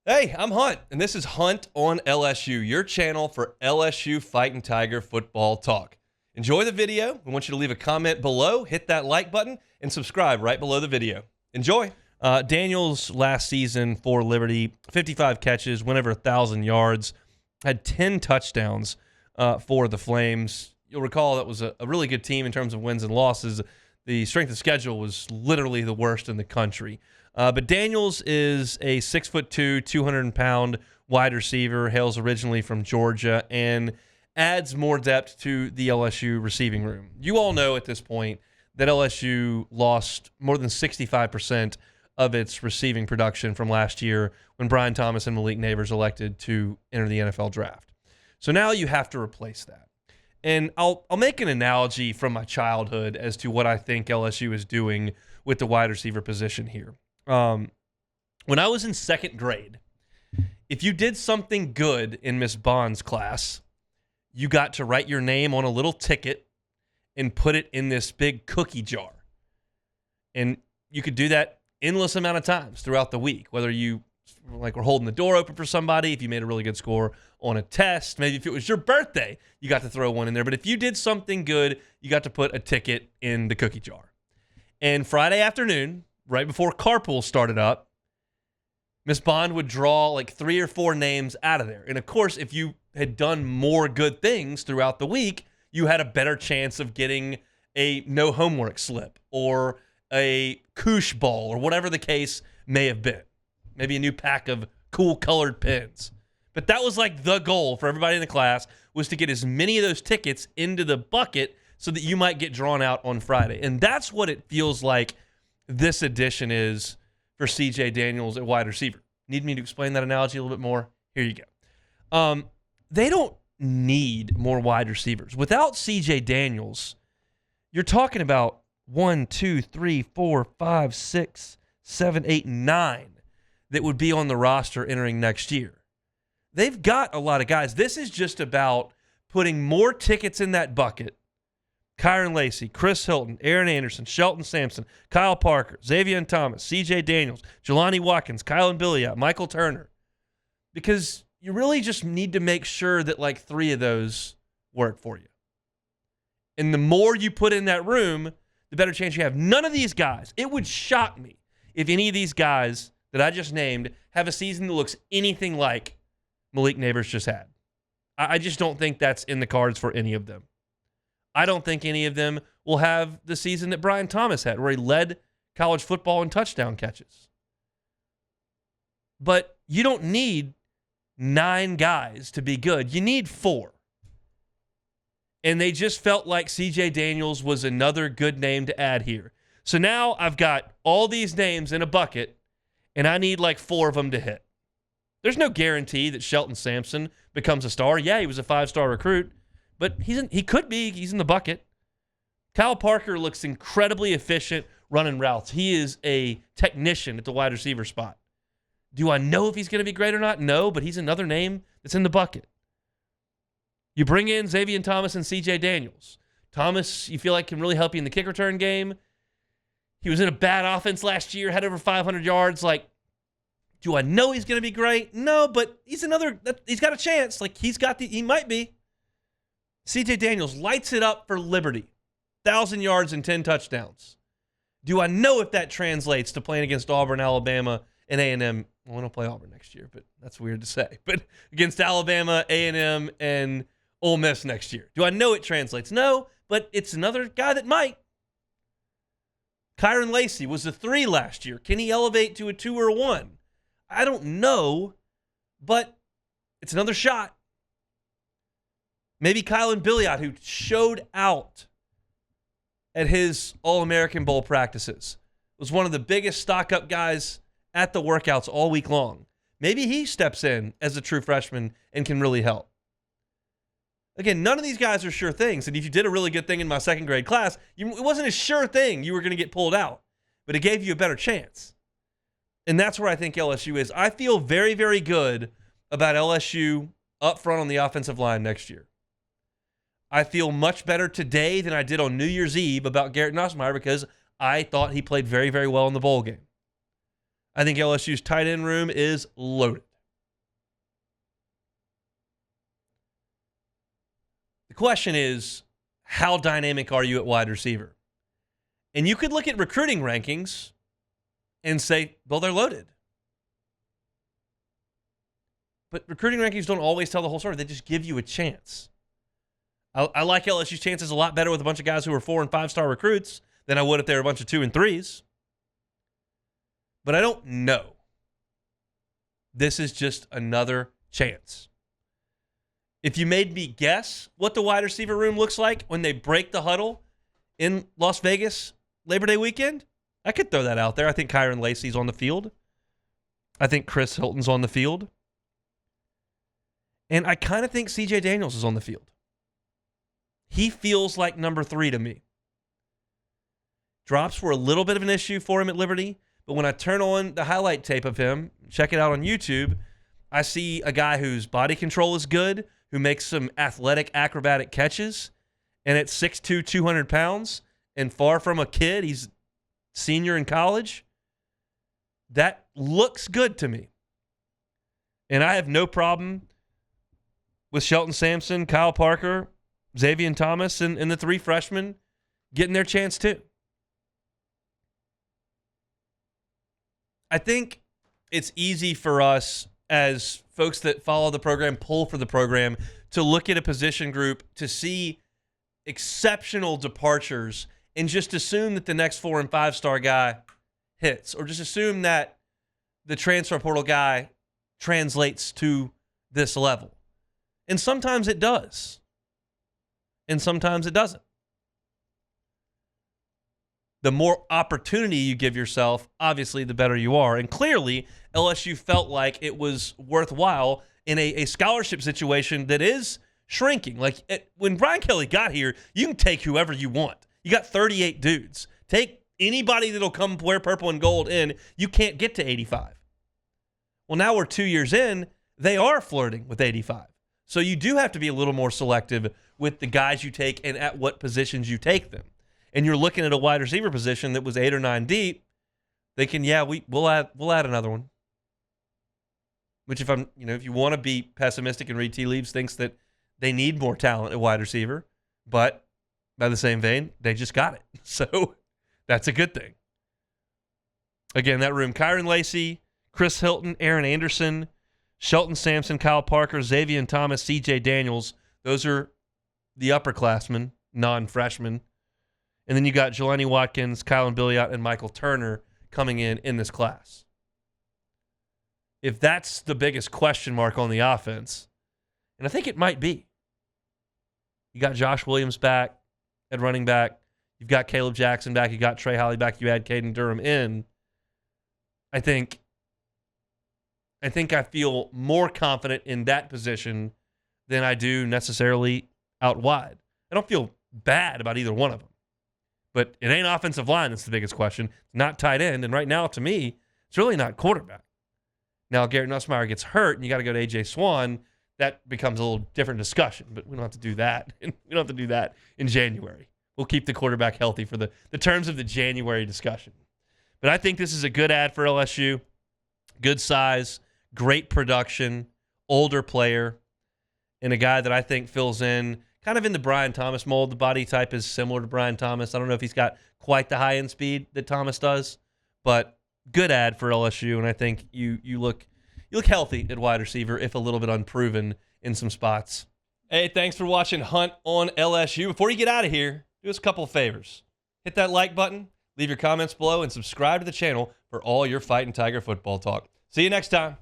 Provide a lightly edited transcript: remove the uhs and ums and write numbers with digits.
Hey, I'm Hunt, and this is Hunt on LSU, your channel for LSU Fighting Tiger football talk. Enjoy the video. We want you to leave a comment below, hit that like button, and subscribe right below the video. Enjoy. Daniels last season for Liberty, 55 catches, went over 1,000 yards, had 10 touchdowns for the Flames. You'll recall that was a really good team in terms of wins and losses. The strength of schedule was literally the worst in the country. But Daniels is a 6'2", 200-pound wide receiver, hails originally from Georgia, and adds more depth to the LSU receiving room. You all know at this point that LSU lost more than 65% of its receiving production from last year when Brian Thomas and Malik Neighbors elected to enter the NFL draft. So now you have to replace that. And I'll make an analogy from my childhood as to what I think LSU is doing with the wide receiver position here. When I was in second grade, if you did something good in Miss Bond's class, you got to write your name on a little ticket and put it in this big cookie jar. And you could do that endless amount of times throughout the week, whether you were holding the door open for somebody, if you made a really good score on a test, maybe if it was your birthday, you got to throw one in there. But if you did something good, you got to put a ticket in the cookie jar. And Friday afternoon, right before carpool started up, Miss Bond would draw 3 or 4 names out of there. And of course, if you had done more good things throughout the week, you had a better chance of getting a no homework slip or a koosh ball or whatever the case may have been. Maybe a new pack of cool colored pens. But that was the goal for everybody in the class, was to get as many of those tickets into the bucket so that you might get drawn out on Friday. And that's what it feels like this edition is for C.J. Daniels at wide receiver. Need me to explain that analogy a little bit more? Here you go. They don't need more wide receivers. Without C.J. Daniels, you're talking about 1, 2, 3, 4, 5, 6, 7, 8, 9 that would be on the roster entering next year. They've got a lot of guys. This is just about putting more tickets in that bucket. Kyron Lacey, Chris Hilton, Aaron Anderson, Shelton Sampson, Kyle Parker, Xavier Thomas, C.J. Daniels, Jelani Watkins, Kylan Billiot, Michael Turner. Because you really just need to make sure that 3 of those work for you. And the more you put in that room, the better chance you have. None of these guys, it would shock me if any of these guys that I just named have a season that looks anything like Malik Neighbors just had. I just don't think that's in the cards for any of them. I don't think any of them will have the season that Brian Thomas had, where he led college football in touchdown catches. But you don't need 9 guys to be good. You need 4. And they just felt like C.J. Daniels was another good name to add here. So now I've got all these names in a bucket, and I need 4 of them to hit. There's no guarantee that Shelton Sampson becomes a star. Yeah, he was a 5-star recruit. But he could be. He's in the bucket. Kyle Parker looks incredibly efficient running routes. He is a technician at the wide receiver spot. Do I know if he's going to be great or not? No, but he's another name that's in the bucket. You bring in Xavier Thomas and C.J. Daniels. Thomas, you feel like can really help you in the kick return game. He was in a bad offense last year, had over 500 yards. Do I know he's going to be great? No, but he's got a chance. He might be. C.J. Daniels lights it up for Liberty. 1,000 yards and 10 touchdowns. Do I know if that translates to playing against Auburn, Alabama, and A&M? Well, we don't play Auburn next year, but that's weird to say. But against Alabama, A&M, and Ole Miss next year. Do I know it translates? No, but it's another guy that might. Kyron Lacey was a 3 last year. Can he elevate to a 2 or a 1? I don't know, but it's another shot. Maybe Kylan Billiot, who showed out at his All-American Bowl practices, was one of the biggest stock-up guys at the workouts all week long. Maybe he steps in as a true freshman and can really help. Again, none of these guys are sure things. And if you did a really good thing in my second grade class, it wasn't a sure thing you were going to get pulled out, but it gave you a better chance. And that's where I think LSU is. I feel very, very good about LSU up front on the offensive line next year. I feel much better today than I did on New Year's Eve about Garrett Nussmeier because I thought he played very, very well in the bowl game. I think LSU's tight end room is loaded. question is, how dynamic are you at wide receiver? And you could look at recruiting rankings and say, well, they're loaded. But recruiting rankings don't always tell the whole story. They just give you a chance. I like LSU's chances a lot better with a bunch of guys who are 4- and 5-star recruits than I would if they were a bunch of 2- and 3s. But I don't know. This is just another chance. If you made me guess what the wide receiver room looks like when they break the huddle in Las Vegas Labor Day weekend, I could throw that out there. I think Kyron Lacey's on the field. I think Chris Hilton's on the field. And I kind of think CJ Daniels is on the field. He feels like number 3 to me. Drops were a little bit of an issue for him at Liberty, but when I turn on the highlight tape of him, check it out on YouTube, I see a guy whose body control is good, who makes some athletic, acrobatic catches, and at 6'2", 200 pounds, and far from a kid, he's senior in college. That looks good to me. And I have no problem with Shelton Sampson, Kyle Parker, Xavier Thomas, and the 3 freshmen getting their chance too. I think it's easy for us as folks that follow the program, pull for the program, to look at a position group, to see exceptional departures, and just assume that the next 4- and 5-star guy hits, or just assume that the transfer portal guy translates to this level. And sometimes it does. And sometimes it doesn't. The more opportunity you give yourself, obviously, the better you are. And clearly, LSU felt like it was worthwhile in a scholarship situation that is shrinking. Like, when Brian Kelly got here, you can take whoever you want. You got 38 dudes. Take anybody that'll come wear purple and gold in. You can't get to 85. Well, now we're 2 years in. They are flirting with 85. So you do have to be a little more selective with the guys you take and at what positions you take them. And you're looking at a wide receiver position that was 8 or 9 deep. They can, we'll add another one. Which if you want to be pessimistic and read tea leaves, thinks that they need more talent at wide receiver. But by the same vein, they just got it. So that's a good thing. Again, that room, Kyron Lacey, Chris Hilton, Aaron Anderson, Shelton Sampson, Kyle Parker, Xavier Thomas, CJ Daniels. Those are the upperclassmen, non-freshmen. And then you got Jelani Watkins, Kylan Billiot, and Michael Turner coming in this class. If that's the biggest question mark on the offense, and I think it might be, you got Josh Williams back at running back. You've got Caleb Jackson back. You got Trey Holly back. You add Caden Durham in. I think I feel more confident in that position than I do necessarily out wide. I don't feel bad about either one of them. But it ain't offensive line that's the biggest question. It's not tight end. And right now, to me, it's really not quarterback. Now, Garrett Nussmeier gets hurt, and you got to go to A.J. Swan. That becomes a little different discussion. But we don't have to do that. We don't have to do that in January. We'll keep the quarterback healthy for the terms of the January discussion. But I think this is a good ad for LSU. Good size, great production, older player, and a guy that I think fills in kind of in the Brian Thomas mold. The body type is similar to Brian Thomas. I don't know if he's got quite the high-end speed that Thomas does, but good ad for LSU, and I think you look healthy at wide receiver, if a little bit unproven in some spots. Hey, thanks for watching Hunt on LSU. Before you get out of here, do us a couple of favors. Hit that like button, leave your comments below, and subscribe to the channel for all your Fighting Tiger football talk. See you next time.